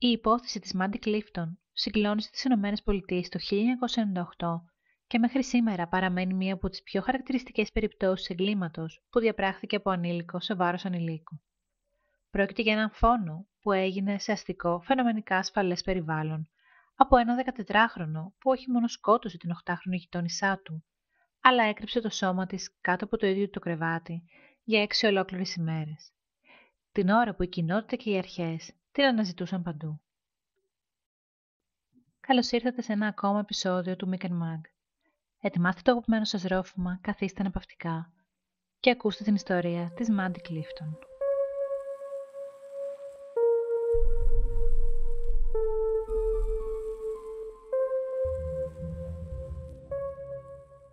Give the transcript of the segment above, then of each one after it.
Η υπόθεση της Μάντι Κλίφτον συγκλώνησε τις ΗΠΑ το 1998 και μέχρι σήμερα παραμένει μία από τις πιο χαρακτηριστικές περιπτώσεις εγκλήματος που διαπράχθηκε από ανήλικο σε βάρος ανηλίκου. Πρόκειται για έναν φόνο που έγινε σε αστικό, φαινομενικά ασφαλές περιβάλλον από ένα 14χρονο που όχι μόνο σκότωσε την 8χρονη γειτόνισά του, αλλά έκρυψε το σώμα της κάτω από το ίδιο το κρεβάτι για 6 ολόκληρες ημέρες, την ώρα που η κοινότητα και οι αρχές την αναζητούσαν παντού. Καλώς ήρθατε σε ένα ακόμα επεισόδιο του Mick and Mag. Ετοιμάστε το αγαπημένο σας ρόφημα, καθίστε αναπαυτικά και ακούστε την ιστορία της Μάντι Κλίφτον.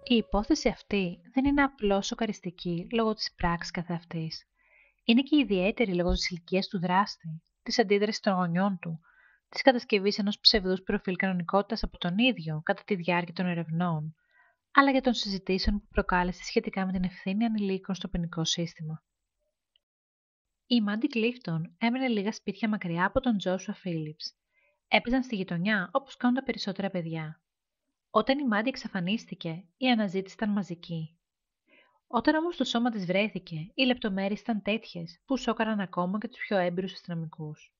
Η υπόθεση αυτή δεν είναι απλώς σοκαριστική λόγω της πράξης καθεαυτής. Είναι και ιδιαίτερη λόγω της ηλικίας του δράστη, της αντίδρασης των γονιών του, της κατασκευής ενός ψευδούς προφίλ κανονικότητας από τον ίδιο κατά τη διάρκεια των ερευνών, αλλά και των συζητήσεων που προκάλεσε σχετικά με την ευθύνη ανηλίκων στο ποινικό σύστημα. Η Μάντι Κλίφτον έμενε λίγα σπίτια μακριά από τον Τζόσουα Φίλιπς. Έπαιζαν στη γειτονιά όπως κάνουν τα περισσότερα παιδιά. Όταν η Μάντι εξαφανίστηκε, η αναζήτηση ήταν μαζική. Όταν όμως το σώμα της βρέθηκε, οι λεπτομέρειες ήταν τέτοιες που σόκαραν ακόμα και τους πιο έμπειρους αστυνομικούς.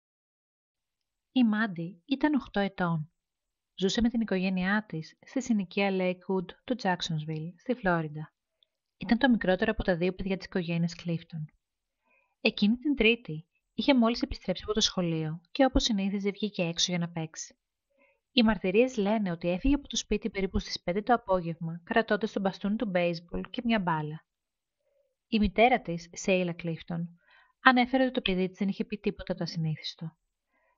Η Μάντι ήταν 8 ετών. Ζούσε με την οικογένειά της στη συνοικία Lakewood του Jacksonville, στη Φλόριντα. Ήταν το μικρότερο από τα δύο παιδιά της οικογένειας Clifton. Εκείνη την Τρίτη είχε μόλις επιστρέψει από το σχολείο και όπως συνήθιζε βγήκε έξω για να παίξει. Οι μαρτυρίες λένε ότι έφυγε από το σπίτι περίπου στις 5 το απόγευμα, κρατώντας τον μπαστούνι του μπέιζμπολ και μια μπάλα. Η μητέρα της, Σέιλα Κλίφτον, ανέφερε ότι το παιδί της δεν είχε πει τίποτα το ασυνήθιστο.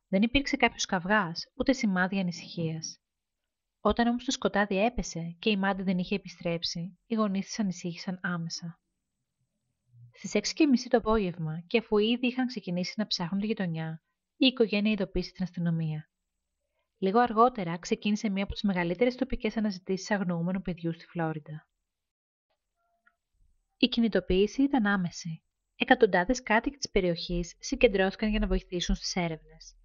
Δεν υπήρξε κάποιος καυγάς, ούτε σημάδια ανησυχίας. Όταν όμως το σκοτάδι έπεσε και η Μάντι δεν είχε επιστρέψει, οι γονείς της ανησύχησαν άμεσα. Στις 6:30 το απόγευμα, και αφού ήδη είχαν ξεκινήσει να ψάχνουν τη γειτονιά, η οικογένεια ειδοποίησε την αστυνομία. Λίγο αργότερα ξεκίνησε μία από τις μεγαλύτερες τοπικές αναζητήσεις αγνοούμενου παιδιού στη Φλόριντα. Η κινητοποίηση ήταν άμεση. Εκατοντάδες κάτοικοι της περιοχής συγκεντρώθηκαν για να βοηθήσουν στις έρευνες.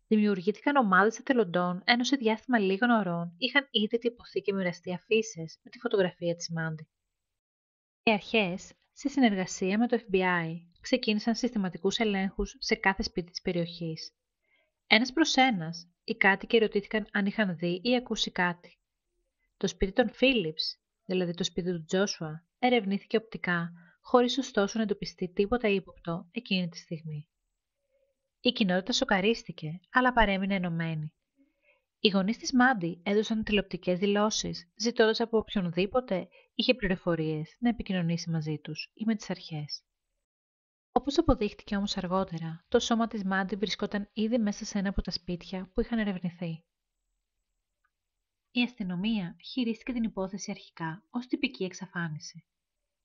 Δημιουργήθηκαν ομάδες εθελοντών, ενώ σε διάστημα λίγων ωρών είχαν ήδη τυπωθεί και μοιραστεί αφίσες με τη φωτογραφία της Μάντι. Οι αρχές, σε συνεργασία με το FBI, ξεκίνησαν συστηματικούς ελέγχους σε κάθε σπίτι της περιοχής. Ένας προς ένας, οι κάτοικοι ρωτήθηκαν αν είχαν δει ή ακούσει κάτι. Το σπίτι των Φίλιπς, δηλαδή το σπίτι του Τζόσουα, ερευνήθηκε οπτικά, χωρίς ωστόσο να εντοπιστεί τίποτα ύποπτο εκείνη τη στιγμή. Η κοινότητα σοκαρίστηκε, αλλά παρέμεινε ενωμένη. Οι γονείς της Μάντι έδωσαν τηλεοπτικές δηλώσεις, ζητώντας από οποιονδήποτε είχε πληροφορίες να επικοινωνήσει μαζί τους ή με τις αρχές. Όπως αποδείχτηκε όμως αργότερα, το σώμα της Μάντι βρισκόταν ήδη μέσα σε ένα από τα σπίτια που είχαν ερευνηθεί. Η αστυνομία χειρίστηκε την υπόθεση αρχικά ως τυπική εξαφάνιση.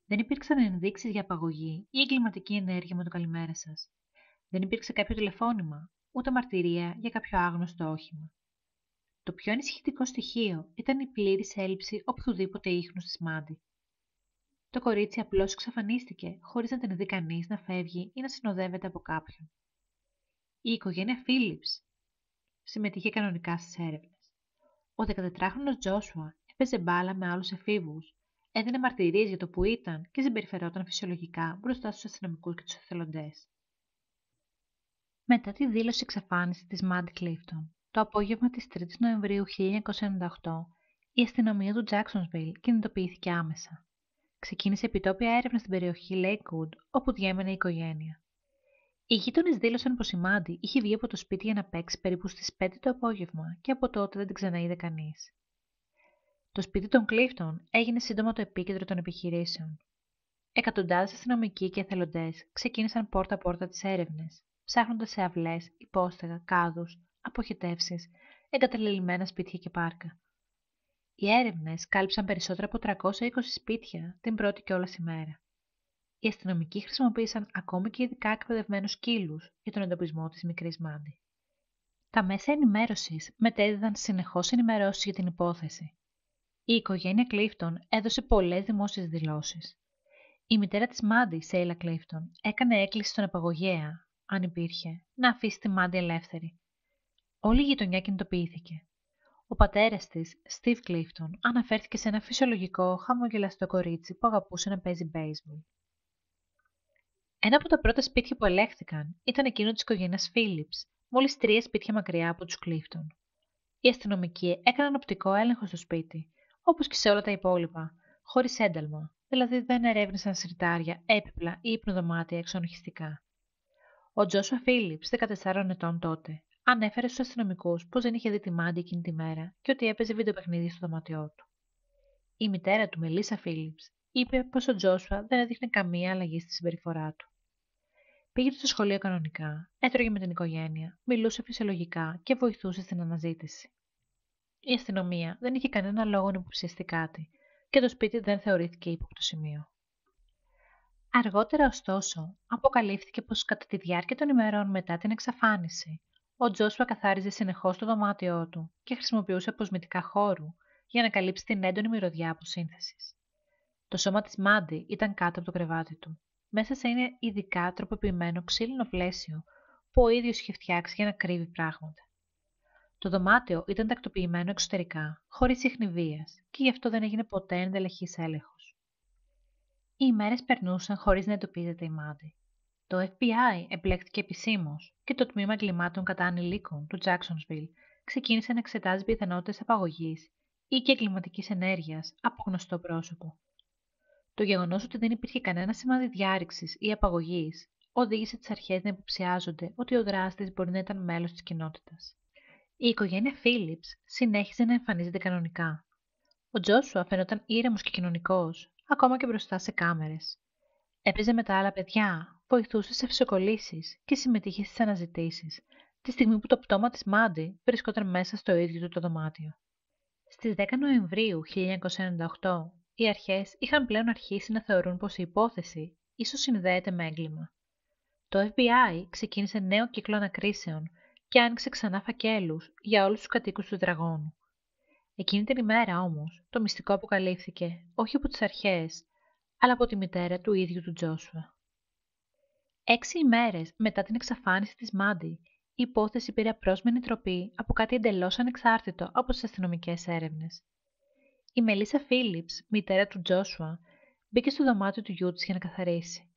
Δεν υπήρξαν ενδείξεις για απαγωγή ή εγκληματική ενέργεια με το καλημέρα σας. Δεν υπήρξε κάποιο τηλεφώνημα, ούτε μαρτυρία για κάποιο άγνωστο όχημα. Το πιο ανησυχητικό στοιχείο ήταν η πλήρης έλλειψη οποιοδήποτε ίχνους της Μάντι. Το κορίτσι απλώς εξαφανίστηκε, χωρίς να την δει κανείς να φεύγει ή να συνοδεύεται από κάποιον. Η οικογένεια Φίλιπς συμμετείχε κανονικά στις έρευνες. Ο 14χρονος Τζόσουα έπαιζε μπάλα με άλλους εφήβους, έδινε μαρτυρίες για το που ήταν και συμπεριφερόταν φυσιολογικά μπροστά στους αστυνομικούς και τους εθελοντές. Μετά τη δήλωση εξαφάνισης της Μάντι Κλίφτον, το απόγευμα της 3ης Νοεμβρίου 1998, η αστυνομία του Jacksonville κινητοποιήθηκε άμεσα. Ξεκίνησε επιτόπια έρευνα στην περιοχή Lakewood, όπου διέμενε η οικογένεια. Οι γείτονες δήλωσαν πως η Μάντι είχε βγει από το σπίτι για να παίξει περίπου στις 5 το απόγευμα και από τότε δεν την ξαναείδε κανείς. Το σπίτι των Κλίφτον έγινε σύντομα το επίκεντρο των επιχειρήσεων. Εκατοντάδες αστυνομικοί και εθελοντές ξεκίνησαν πόρτα-πόρτα τις έρευνες, ψάχνοντας σε αυλές, υπόστεγα, κάδους, αποχετεύσεις, εγκαταλελειμμένα σπίτια και πάρκα. Οι έρευνες κάλυψαν περισσότερα από 320 σπίτια την πρώτη κιόλας ημέρα. Οι αστυνομικοί χρησιμοποίησαν ακόμη και ειδικά εκπαιδευμένους σκύλους για τον εντοπισμό της μικρής Μάντι. Τα μέσα ενημέρωσης μετέδιδαν συνεχώς ενημερώσεις για την υπόθεση. Η οικογένεια Κλίφτον έδωσε πολλές δημόσιες δηλώσεις. Η μητέρα της Μάντι, Σέιλα Κλίφτον, έκανε έκκληση στον απαγωγέα, αν υπήρχε, να αφήσει τη Μάντι ελεύθερη. Όλη η γειτονιά κινητοποιήθηκε. Ο πατέρας της, Steve Clifton, αναφέρθηκε σε ένα φυσιολογικό, χαμογελαστό κορίτσι που αγαπούσε να παίζει baseball. Ένα από τα πρώτα σπίτια που ελέγχθηκαν ήταν εκείνο της οικογένειας Phillips, μόλις 3 σπίτια μακριά από τους Clifton. Οι αστυνομικοί έκαναν οπτικό έλεγχο στο σπίτι, όπως και σε όλα τα υπόλοιπα, χωρίς ένταλμα, δηλαδή δεν ερεύνησαν συρτάρια, έπιπλα ή υπνοδωμάτια εξονοχιστικά. Ο Τζόσουα Φίλιπς, 14 ετών τότε, ανέφερε στους αστυνομικούς πως δεν είχε δει τη Μάντι εκείνη τη μέρα και ότι έπαιζε βιντεοπαιχνίδι στο δωμάτιό του. Η μητέρα του, Μελίσσα Φίλιπς, είπε πως ο Τζόσουα δεν έδειχνε καμία αλλαγή στη συμπεριφορά του. Πήγαινε στο σχολείο κανονικά, έτρωγε με την οικογένεια, μιλούσε φυσιολογικά και βοηθούσε στην αναζήτηση. Η αστυνομία δεν είχε κανένα λόγο να υποψιαστεί κάτι και το σπίτι δεν θεωρήθηκε ύποπτο σημείο. Αργότερα, ωστόσο, αποκαλύφθηκε πως κατά τη διάρκεια των ημερών μετά την εξαφάνιση, ο Τζόσουα καθάριζε συνεχώς το δωμάτιό του και χρησιμοποιούσε αποσμητικά χώρου για να καλύψει την έντονη μυρωδιά αποσύνθεσης. Το σώμα της Μάντι ήταν κάτω από το κρεβάτι του, μέσα σε ένα ειδικά τροποποιημένο ξύλινο πλαίσιο που ο ίδιος είχε φτιάξει για να κρύβει πράγματα. Το δωμάτιο ήταν τακτοποιημένο εξωτερικά, χωρίς ίχνη βίας, και γι' αυτό δεν έγινε ποτέ ενδελεχής έλεγχος. Οι ημέρες περνούσαν χωρίς να εντοπίζεται η Μάντι. Το FBI εμπλέκτηκε επισήμως και το τμήμα εγκλημάτων κατά ανηλίκων του Jacksonville ξεκίνησε να εξετάζει πιθανότητες απαγωγής ή και εγκληματικής ενέργειας από γνωστό πρόσωπο. Το γεγονός ότι δεν υπήρχε κανένα σημάδι διάρρηξης ή απαγωγής οδήγησε τις αρχές να υποψιάζονται ότι ο δράστης μπορεί να ήταν μέλος της κοινότητας. Η οικογένεια Φίλιπς συνέχιζε να εμφανίζεται κανονικά. Ο Τζόσουα φαίνονταν ήρεμος και κοινωνικός, ακόμα και μπροστά σε κάμερες. Έπαιζε με τα άλλα παιδιά, βοηθούσε σε φυσοκολλήσεις και συμμετείχε στις αναζητήσεις, τη στιγμή που το πτώμα της Μάντι βρισκόταν μέσα στο ίδιο του το δωμάτιο. Στις 10 Νοεμβρίου 1998, οι αρχές είχαν πλέον αρχίσει να θεωρούν πως η υπόθεση ίσως συνδέεται με έγκλημα. Το FBI ξεκίνησε νέο κύκλο ανακρίσεων και άνοιξε ξανά φακέλους για όλους τους κατοίκους του Υδραγώνου. Εκείνη την ημέρα όμως, το μυστικό αποκαλύφθηκε όχι από τις αρχές, αλλά από τη μητέρα του ίδιου του Τζόσουα. 6 ημέρες μετά την εξαφάνιση της Μάντι, η υπόθεση πήρε απρόσμενη τροπή από κάτι εντελώς ανεξάρτητο από τις αστυνομικές έρευνες. Η Μελίσσα Φίλιπς, μητέρα του Τζόσουα, μπήκε στο δωμάτιο του γιού της για να καθαρίσει.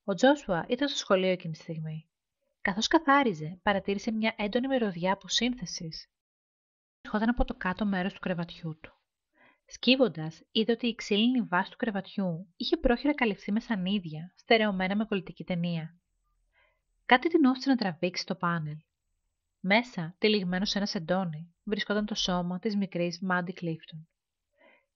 Ο Τζόσουα ήταν στο σχολείο εκείνη τη στιγμή. Καθώς καθάριζε, παρατήρησε μια έντονη μυρωδιά αποσύνθεσης. Ερχόταν από το κάτω μέρος του κρεβατιού του. Σκύβοντας, είδε ότι η ξύλινη βάση του κρεβατιού είχε πρόχειρα καλυφθεί με σανίδια, στερεωμένα με κολλητική ταινία. Κάτι την όθησε να τραβήξει το πάνελ. Μέσα, τυλιγμένο σε ένα σεντόνι, βρισκόταν το σώμα της μικρής Μάντι Κλίφτον.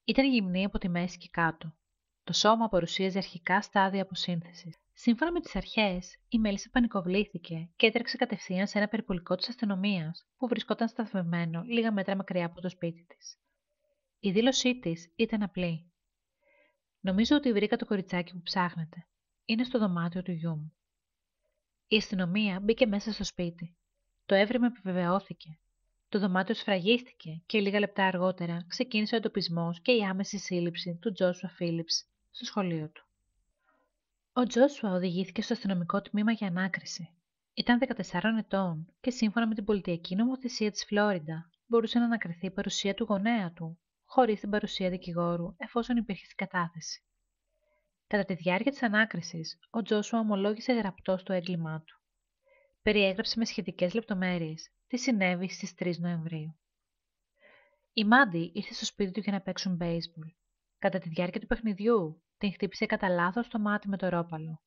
Ήταν γυμνή από τη μέση και κάτω. Το σώμα παρουσίαζε αρχικά στάδια αποσύνθεσης. Σύμφωνα με τις αρχές, η Μέλισσα πανικοβλήθηκε και έτρεξε κατευθείαν σε ένα περιπολικό της αστυνομίας που βρισκόταν σταθμευμένο λίγα μέτρα μακριά από το σπίτι της. Η δήλωσή της ήταν απλή. «Νομίζω ότι βρήκα το κοριτσάκι που ψάχνετε. Είναι στο δωμάτιο του γιού μου». Η αστυνομία μπήκε μέσα στο σπίτι. Το έβριμα επιβεβαιώθηκε. Το δωμάτιο σφραγίστηκε και λίγα λεπτά αργότερα ξεκίνησε ο εντοπισμός και η άμεση σύλληψη του Τζόσουα Φίλιπς στο σχολείο του. Ο Τζόσουα οδηγήθηκε στο αστυνομικό τμήμα για ανάκριση. Ήταν 14 ετών και σύμφωνα με την πολιτιακή νομοθεσία της Φλόριντα μπορούσε να ανακριθεί η παρουσία του γονέα του, χωρίς την παρουσία δικηγόρου, εφόσον υπήρχε στην κατάθεση. Κατά τη διάρκεια της ανάκρισης, ο Τζόσουα ομολόγησε γραπτός το έγκλημά του. Περιέγραψε με σχετικές λεπτομέρειες τι συνέβη στις 3 Νοεμβρίου. Η Μάντι ήρθε στο σπίτι του για να παίξουν baseball. Κατά τη διάρκεια του παιχνιδιού, την χτύπησε κατά λάθος το μάτι με το ρόπαλο.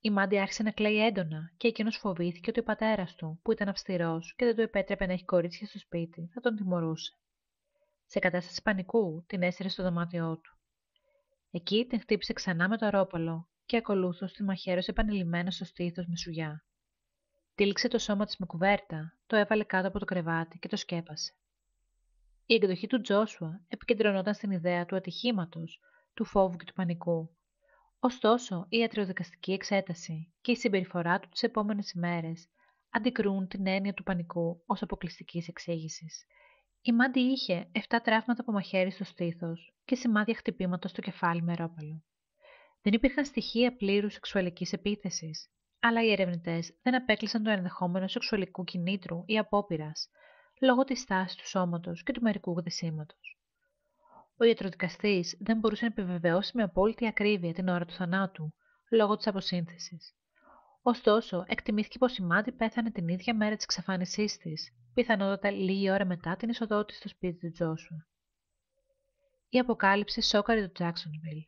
Η Μάντι άρχισε να κλαίει έντονα και εκείνος φοβήθηκε ότι ο πατέρας του, που ήταν αυστηρός και δεν του επέτρεπε να έχει κορίτσια στο σπίτι, θα τον τιμωρούσε. Σε κατάσταση πανικού, την έσυρε στο δωμάτιό του. Εκεί την χτύπησε ξανά με το ρόπαλο και ακολούθως τη μαχαίρωσε επανειλημμένα στο στήθος με σουγιά. Τύλιξε το σώμα της με κουβέρτα, το έβαλε κάτω από το κρεβάτι και το σκέπασε. Η εκδοχή του Τζόσουα επικεντρωνόταν στην ιδέα του ατυχήματος, του φόβου και του πανικού. Ωστόσο, η ιατροδικαστική εξέταση και η συμπεριφορά του τις επόμενες ημέρες αντικρούν την έννοια του πανικού ως αποκλειστικής εξήγησης. Η Μάντι είχε 7 τραύματα από μαχαίρι στο στήθος και σημάδια χτυπήματος στο κεφάλι με ρόπαλο. Δεν υπήρχαν στοιχεία πλήρους σεξουαλικής επίθεσης, Αλλά οι ερευνητές δεν απέκλεισαν το ενδεχόμενο σεξουαλικού κινήτρου ή απόπειρας, λόγω της τάσης του σώματος και του μερικού γδυσίματος. Ο ιατροδικαστής δεν μπορούσε να επιβεβαιώσει με απόλυτη ακρίβεια την ώρα του θανάτου, λόγω της αποσύνθεσης. Ωστόσο, εκτιμήθηκε πως η Μάντι πέθανε την ίδια μέρα της εξαφάνισής της, πιθανότατα λίγη ώρα μετά την εισοδό της στο σπίτι του Τζόσουα. Η αποκάλυψη σόκαρε το Τζάξονσβιλ.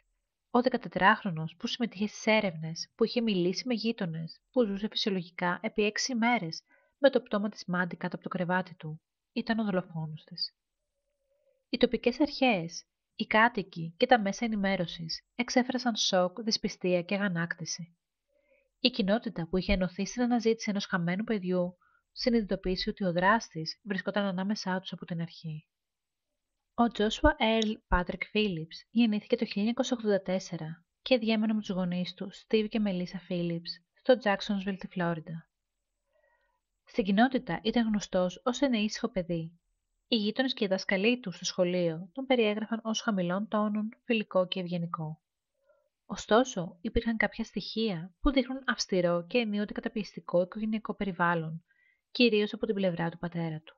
Ο 14χρονος που συμμετείχε στις έρευνες, που είχε μιλήσει με γείτονες, που ζούσε φυσιολογικά επί 6 ημέρες με το πτώμα της Μάντι κάτω από το κρεβάτι του, ήταν ο δολοφόνος της. Οι τοπικές αρχές, οι κάτοικοι και τα μέσα ενημέρωσης εξέφρασαν σοκ, δυσπιστία και αγανάκτηση. Η κοινότητα που είχε ενωθεί στην αναζήτηση ενός χαμένου παιδιού συνειδητοποίησε ότι ο δράστης βρισκόταν ανάμεσά τους από την αρχή. Ο Joshua Earl Patrick Phillips γεννήθηκε το 1984 και διέμενε με τους γονείς του Steve και Melissa Phillips στο Jacksonville, τη Φλόριντα. Στην κοινότητα ήταν γνωστός ως ένα ήσυχο παιδί. Οι γείτονες και οι δάσκαλοι του στο σχολείο τον περιέγραφαν ως χαμηλών τόνων, φιλικό και ευγενικό. Ωστόσο, υπήρχαν κάποια στοιχεία που δείχνουν αυστηρό και ενίοτε καταπιεστικό οικογενειακό περιβάλλον, κυρίως από την πλευρά του πατέρα του.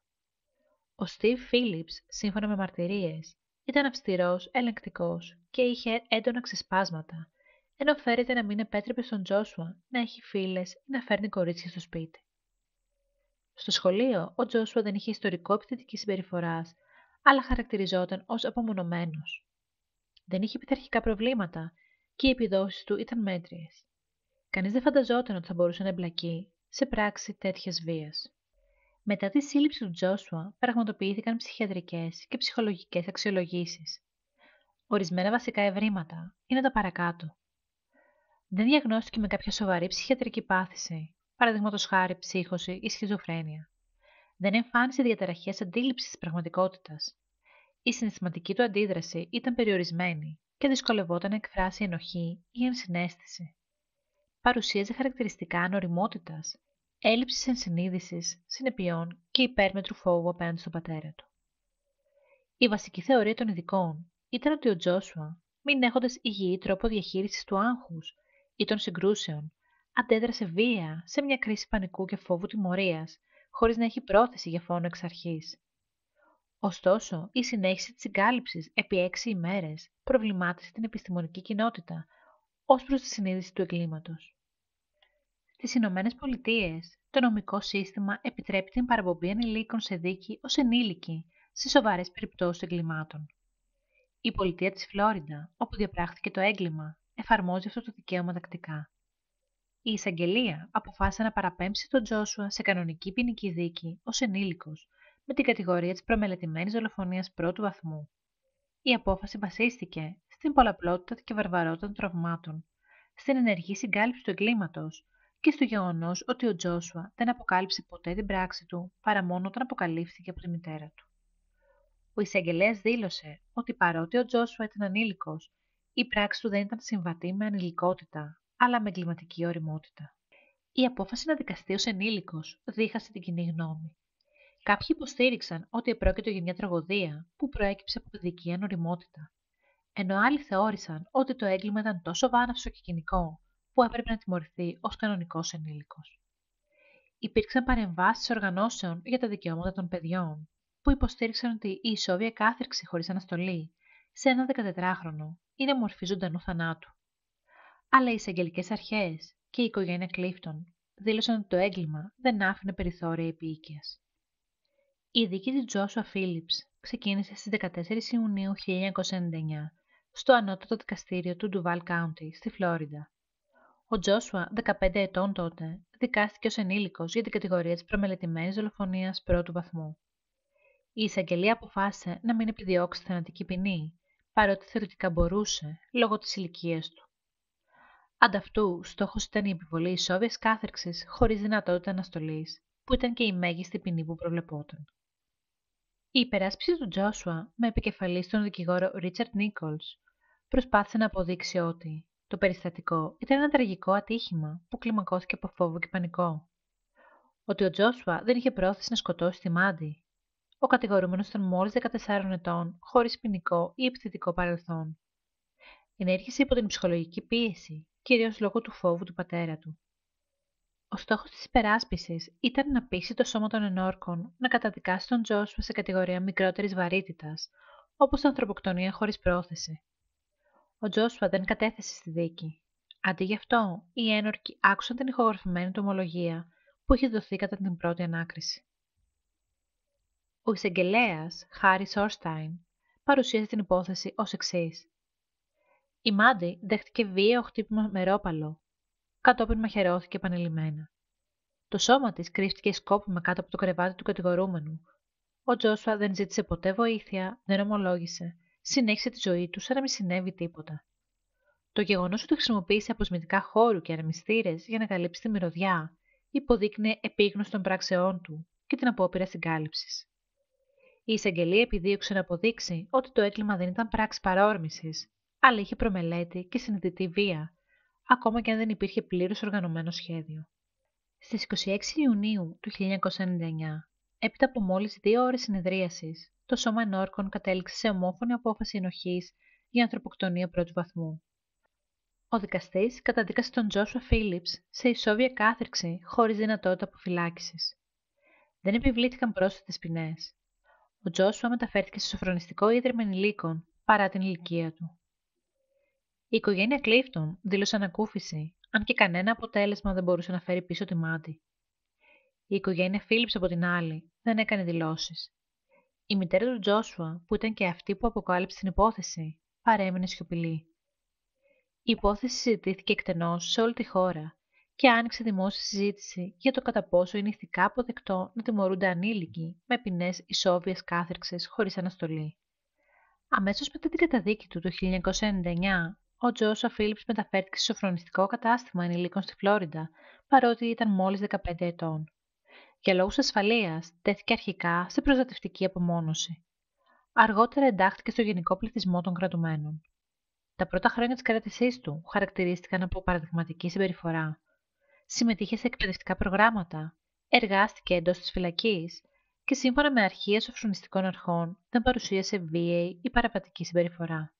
Ο Steve Phillips, σύμφωνα με μαρτυρίες, ήταν αυστηρός, ελεγκτικός και είχε έντονα ξεσπάσματα, ενώ φέρεται να μην επέτρεπε στον Τζόσουα να έχει φίλες ή να φέρνει κορίτσια στο σπίτι. Στο σχολείο, ο Τζόσουα δεν είχε ιστορικό επιθετικής συμπεριφοράς, αλλά χαρακτηριζόταν ως απομονωμένος. Δεν είχε πειθαρχικά προβλήματα και οι επιδόσεις του ήταν μέτριες. Κανείς δεν φανταζόταν ότι θα μπορούσε να εμπλακεί σε πράξη τέτοιας βίας. Μετά τη σύλληψη του Τζόσουα, πραγματοποιήθηκαν ψυχιατρικές και ψυχολογικές αξιολογήσεις. Ορισμένα βασικά ευρήματα είναι τα παρακάτω. Δεν διαγνώστηκε με κάποια σοβαρή ψυχιατρική πάθηση, παραδείγματος χάρη ψύχωση ή σχιζοφρένεια. Δεν εμφάνισε διαταραχές αντίληψης της πραγματικότητας. Η συναισθηματική του αντίδραση ήταν περιορισμένη και δυσκολευόταν να εκφράσει ενοχή ή ενσυναίσθηση. Παρουσίαζε χαρακτηριστικά ανοριμότητας, έλλειψης ενσυνείδησης, συνεπειών και υπέρμετρου φόβου απέναντι στον πατέρα του. Η βασική θεωρία των ειδικών ήταν ότι ο Τζόσουα, μην έχοντας υγιή τρόπο διαχείρισης του άγχους ή των συγκρούσεων, αντέδρασε βία σε μια κρίση πανικού και φόβου τιμωρίας, χωρίς να έχει πρόθεση για φόνο εξ αρχής. Ωστόσο, η συνέχιση της συγκάλυψης επί 6 ημέρες προβλημάτισε την επιστημονική κοινότητα ως προς τη συνείδηση του εγκλήματος. Στις Ηνωμένες Πολιτείες, το νομικό σύστημα επιτρέπει την παραπομπή ανηλίκων σε δίκη ως ενήλικοι σε σοβαρές περιπτώσεις εγκλημάτων. Η πολιτεία της Φλόριντα, όπου διαπράχθηκε το έγκλημα, εφαρμόζει αυτό το δικαίωμα τακτικά. Η εισαγγελία αποφάσισε να παραπέμψει τον Τζόσουα σε κανονική ποινική δίκη ως ενήλικος με την κατηγορία της προμελετημένης δολοφονίας πρώτου βαθμού. Η απόφαση βασίστηκε στην πολλαπλότητα και βαρβαρότητα των τραυμάτων, στην ενεργή συγκάλυψη του εγκλήματος και στο γεγονός ότι ο Τζόσουα δεν αποκάλυψε ποτέ την πράξη του παρά μόνο όταν αποκαλύφθηκε από τη μητέρα του. Ο εισαγγελέας δήλωσε ότι παρότι ο Τζόσουα ήταν ανήλικος, η πράξη του δεν ήταν συμβατή με ανηλικότητα, αλλά με εγκληματική ωριμότητα. Η απόφαση να δικαστεί ως ενήλικος δίχασε την κοινή γνώμη. Κάποιοι υποστήριξαν ότι επρόκειτο για μια τραγωδία που προέκυψε από παιδική ανοριμότητα, ενώ άλλοι θεώρησαν ότι το έγκλημα ήταν τόσο βάναυσο και κοινικό που έπρεπε να τιμωρηθεί ως κανονικός ενήλικος. Υπήρξαν παρεμβάσεις οργανώσεων για τα δικαιώματα των παιδιών, που υποστήριξαν ότι η ισόβια κάθριξη χωρίς αναστολή σε ένα 14χρονο είναι μορφή ζωντανού θανάτου. Αλλά οι εισαγγελικές αρχές και η οικογένεια Κλίφτον δήλωσαν ότι το έγκλημα δεν άφηνε περιθώρια επίοικιας. Η δίκη του Τζόσουα Φίλιπς ξεκίνησε στις 14 Ιουνίου 1999 στο ανώτατο δικαστήριο του Ντουβάλ Κάουντι στη Φλόριντα. Ο Τζόσουα, 15 ετών τότε, δικάστηκε ως ενήλικος για την κατηγορία της προμελετημένης δολοφονίας πρώτου βαθμού. Η εισαγγελία αποφάσισε να μην επιδιώξει θανατική ποινή, παρότι θεωρητικά μπορούσε, λόγω της ηλικίας του. Ανταυτού, στόχος ήταν η επιβολή ισόβιας κάθριξης χωρίς δυνατότητα αναστολής, που ήταν και η μέγιστη ποινή που προβλεπόταν. Η υπεράσπιση του Τζόσουα, με επικεφαλής τον δικηγόρο Ρίτσαρντ Νίκολς, προσπάθησε να αποδείξει ότι το περιστατικό ήταν ένα τραγικό ατύχημα που κλιμακώθηκε από φόβο και πανικό. Ότι ο Τζόσουα δεν είχε πρόθεση να σκοτώσει τη Μάντι. Ο κατηγορούμενος ήταν μόλις 14 ετών, χωρίς ποινικό ή επιθετικό παρελθόν. Ενέργησε υπό την ψυχολογική πίεση, κυρίως λόγω του φόβου του πατέρα του. Ο στόχος της υπεράσπισης ήταν να πείσει το σώμα των ενόρκων να καταδικάσει τον Τζόσουα σε κατηγορία μικρότερης βαρύτητας, όπως ανθρωποκτονία χωρίς πρόθεση. Ο Τζόσουα δεν κατέθεσε στη δίκη. Αντί γι' αυτό, οι ένορκοι άκουσαν την ηχογραφημένη του ομολογία που είχε δοθεί κατά την πρώτη ανάκριση. Ο εισαγγελέας, Χάρι Σόρσταϊν, παρουσίασε την υπόθεση ως εξής. Η Μάντι δέχτηκε βίαιο χτύπημα με ρόπαλο, κατόπιν μαχαιρώθηκε επανειλημμένα. Το σώμα της κρύφτηκε σκόπιμα κάτω από το κρεβάτι του κατηγορούμενου. Ο Τζόσουα δεν ζήτησε ποτέ βοήθεια, δεν ομολόγησε, συνέχισε τη ζωή του σαν να μην συνέβη τίποτα. Το γεγονός ότι χρησιμοποίησε αποσμητικά χώρου και ανεμιστήρες για να καλύψει τη μυρωδιά υποδείκνυε επίγνωση των πράξεών του και την απόπειρα συγκάλυψης. Η εισαγγελία επιδίωξε να αποδείξει ότι το έγκλημα δεν ήταν πράξη παρόρμησης, αλλά είχε προμελέτη και συνειδητή βία, ακόμα και αν δεν υπήρχε πλήρως οργανωμένο σχέδιο. Στις 26 Ιουνίου του 1999, έπειτα από μόλις 2 ώρες συνεδρίασης, το Σώμα Ενόρκων κατέληξε σε ομόφωνη απόφαση ενοχής για ανθρωποκτονία πρώτου βαθμού. Ο δικαστής καταδίκασε τον Τζόσουα Φίλιπς σε ισόβια κάθριξη χωρίς δυνατότητα αποφυλάκησης. Δεν επιβλήθηκαν πρόσθετες ποινές. Ο Τζόσουα μεταφέρθηκε σε σοφρονιστικό ίδρυμα ενηλίκων παρά την ηλικία του. Η οικογένεια Κλίφτον δήλωσε ανακούφιση, αν και κανένα αποτέλεσμα δεν μπορούσε να φέρει πίσω τη Μάντι. Η οικογένεια Φίλιπς, από την άλλη, δεν έκανε δηλώσεις. Η μητέρα του Τζόσουα, που ήταν και αυτή που αποκάλυψε την υπόθεση, παρέμεινε σιωπηλή. Η υπόθεση συζητήθηκε εκτενώς σε όλη τη χώρα και άνοιξε δημόσια συζήτηση για το κατά πόσο είναι ηθικά αποδεκτό να τιμωρούνται ανήλικοι με ποινές ισόβιας κάθριξης χωρίς αναστολή. Αμέσως μετά την καταδίκη του το 1999, ο Τζόσουα Φίλιπς μεταφέρθηκε σε σοφρονιστικό κατάστημα ενηλίκων στη Φλόριντα, παρότι ήταν μόλις 15 ετών. Για λόγους ασφαλείας, τέθηκε αρχικά σε προστατευτική απομόνωση. Αργότερα εντάχθηκε στο γενικό πληθυσμό των κρατουμένων. Τα πρώτα χρόνια της κράτησής του χαρακτηρίστηκαν από παραδειγματική συμπεριφορά. Συμμετείχε σε εκπαιδευτικά προγράμματα, εργάστηκε εντός της φυλακής και σύμφωνα με αρχεία σοφρονιστικών αρχών δεν παρουσίασε βίαιη ή παραβατική συμπεριφορά.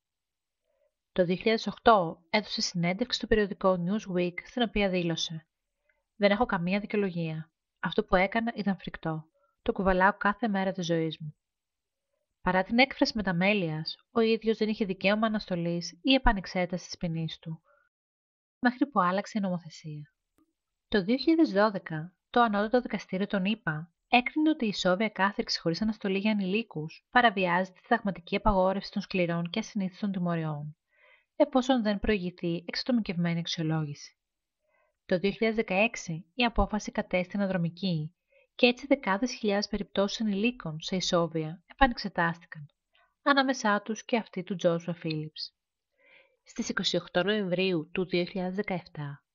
Το 2008 έδωσε συνέντευξη στο περιοδικό Newsweek, στην οποία δήλωσε «Δεν έχω καμία δικαιολογία. Αυτό που έκανα ήταν φρικτό. Το κουβαλάω κάθε μέρα της ζωής μου». Παρά την έκφραση μεταμέλειας, ο ίδιος δεν είχε δικαίωμα αναστολής ή επανεξέτασης της ποινής του, μέχρι που άλλαξε η νομοθεσία. Το 2012, το Ανώτατο Δικαστήριο των ΗΠΑ έκρινε ότι η ισόβια κάθριξη χωρίς αναστολή για ανηλίκους παραβιάζει τη συνταγματική απαγόρευση των σκληρών και ασυνήθιστων τιμωριών, εφόσον δεν προηγηθεί εξατομικευμένη αξιολόγηση. Το 2016 η απόφαση κατέστη αναδρομική και έτσι δεκάδες χιλιάδες περιπτώσεις ενηλίκων σε ισόβια επανεξετάστηκαν, ανάμεσά τους και αυτή του Τζόσουα Φίλιπς. Στις 28 Νοεμβρίου του 2017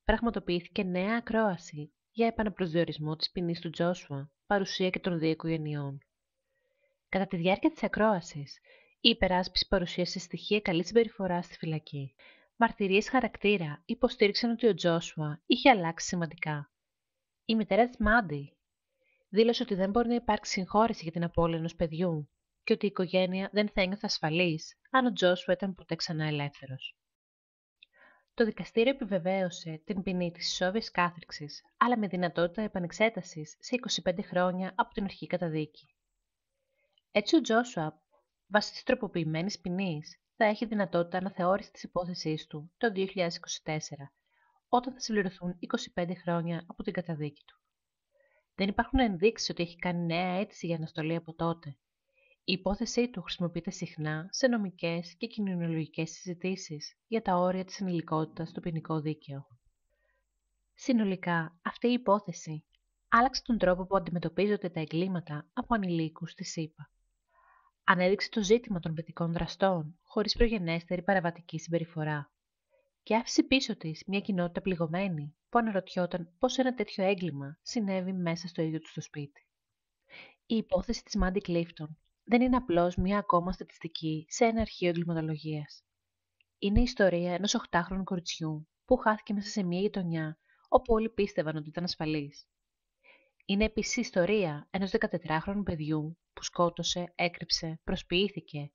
πραγματοποιήθηκε νέα ακρόαση για επαναπροσδιορισμό της ποινής του Τζόσουα, παρουσία και των δύο οικογενειών. Κατά τη διάρκεια της ακρόασης, η υπεράσπιση παρουσίασε στοιχεία καλής συμπεριφοράς στη φυλακή. Μαρτυρίες χαρακτήρα υποστήριξαν ότι ο Τζόσουα είχε αλλάξει σημαντικά. Η μητέρα της Μάντι δήλωσε ότι δεν μπορεί να υπάρξει συγχώρεση για την απώλεια ενός παιδιού και ότι η οικογένεια δεν θα ένιωθε ασφαλής αν ο Τζόσουα ήταν ποτέ ξανά ελεύθερος. Το δικαστήριο επιβεβαίωσε την ποινή της ισόβιας κάθριξης, αλλά με δυνατότητα επανεξέτασης σε 25 χρόνια από την αρχική καταδίκη. Έτσι ο Τζόσουα, βάσει της τροποποιημένης ποινής, θα έχει δυνατότητα αναθεώρησης της υπόθεσής του το 2024, όταν θα συμπληρωθούν 25 χρόνια από την καταδίκη του. Δεν υπάρχουν ενδείξεις ότι έχει κάνει νέα αίτηση για αναστολή από τότε. Η υπόθεσή του χρησιμοποιείται συχνά σε νομικές και κοινωνιολογικές συζητήσεις για τα όρια της ενηλικότητας στο ποινικό δίκαιο. Συνολικά, αυτή η υπόθεση άλλαξε τον τρόπο που αντιμετωπίζονται τα εγκλήματα από ανηλίκους στη ΣΥΠΑ. Ανέδειξε το ζήτημα των παιδικών δραστών χωρίς προγενέστερη παραβατική συμπεριφορά και άφησε πίσω της μια κοινότητα πληγωμένη που αναρωτιόταν πώς ένα τέτοιο έγκλημα συνέβη μέσα στο ίδιο του το σπίτι. Η υπόθεση της Μάντι Κλίφτον δεν είναι απλώς μια ακόμα στατιστική σε ένα αρχείο εγκληματολογίας. Είναι η ιστορία ενός 8χρονου κοριτσιού που χάθηκε μέσα σε μια γειτονιά όπου όλοι πίστευαν ότι ήταν ασφαλής. Είναι επίσης η ιστορία ενός 14χρονου παιδιού που σκότωσε, έκρυψε, προσποιήθηκε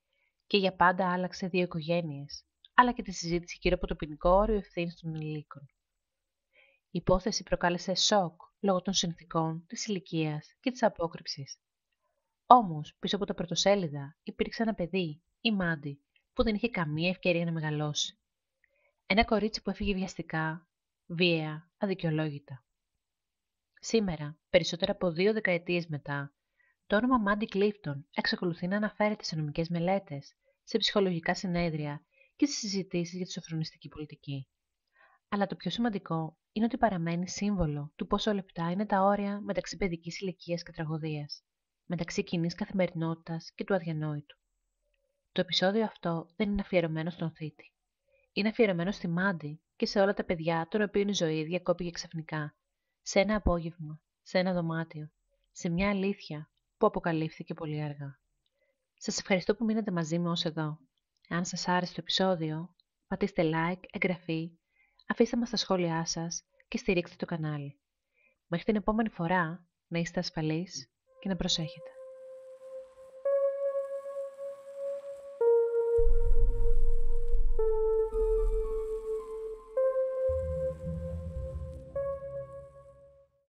και για πάντα άλλαξε δύο οικογένειες, αλλά και τη συζήτηση γύρω από το ποινικό όριο ευθύνης των ενηλίκων. Η υπόθεση προκάλεσε σοκ λόγω των συνθηκών, της ηλικίας και της απόκρυψης. Όμως, πίσω από τα πρωτοσέλιδα υπήρξε ένα παιδί, η Μάντι, που δεν είχε καμία ευκαιρία να μεγαλώσει. Ένα κορίτσι που έφυγε βιαστικά, βίαια, αδικαιολόγητα. Σήμερα, περισσότερα από 2 δεκαετίες μετά, το όνομα Μάντι Κλίφτον εξακολουθεί να αναφέρεται σε νομικές μελέτες, σε ψυχολογικά συνέδρια και σε συζητήσεις για τη σοφρονιστική πολιτική. Αλλά το πιο σημαντικό είναι ότι παραμένει σύμβολο του πόσο λεπτά είναι τα όρια μεταξύ παιδικής ηλικίας και τραγωδίας, μεταξύ κοινής καθημερινότητας και του αδιανόητου. Το επεισόδιο αυτό δεν είναι αφιερωμένο στον θήτη. Είναι αφιερωμένο στη Μάντι και σε όλα τα παιδιά των οποίων η ζωή διακόπηκε ξαφνικά, σε ένα απόγευμα, σε ένα δωμάτιο, σε μια αλήθεια που αποκαλύφθηκε πολύ αργά. Σας ευχαριστώ που μείνατε μαζί μου ως εδώ. Αν σας άρεσε το επεισόδιο, πατήστε like, εγγραφή, αφήστε μας τα σχόλιά σας και στηρίξτε το κανάλι. Μέχρι την επόμενη φορά, να είστε ασφαλείς και να προσέχετε.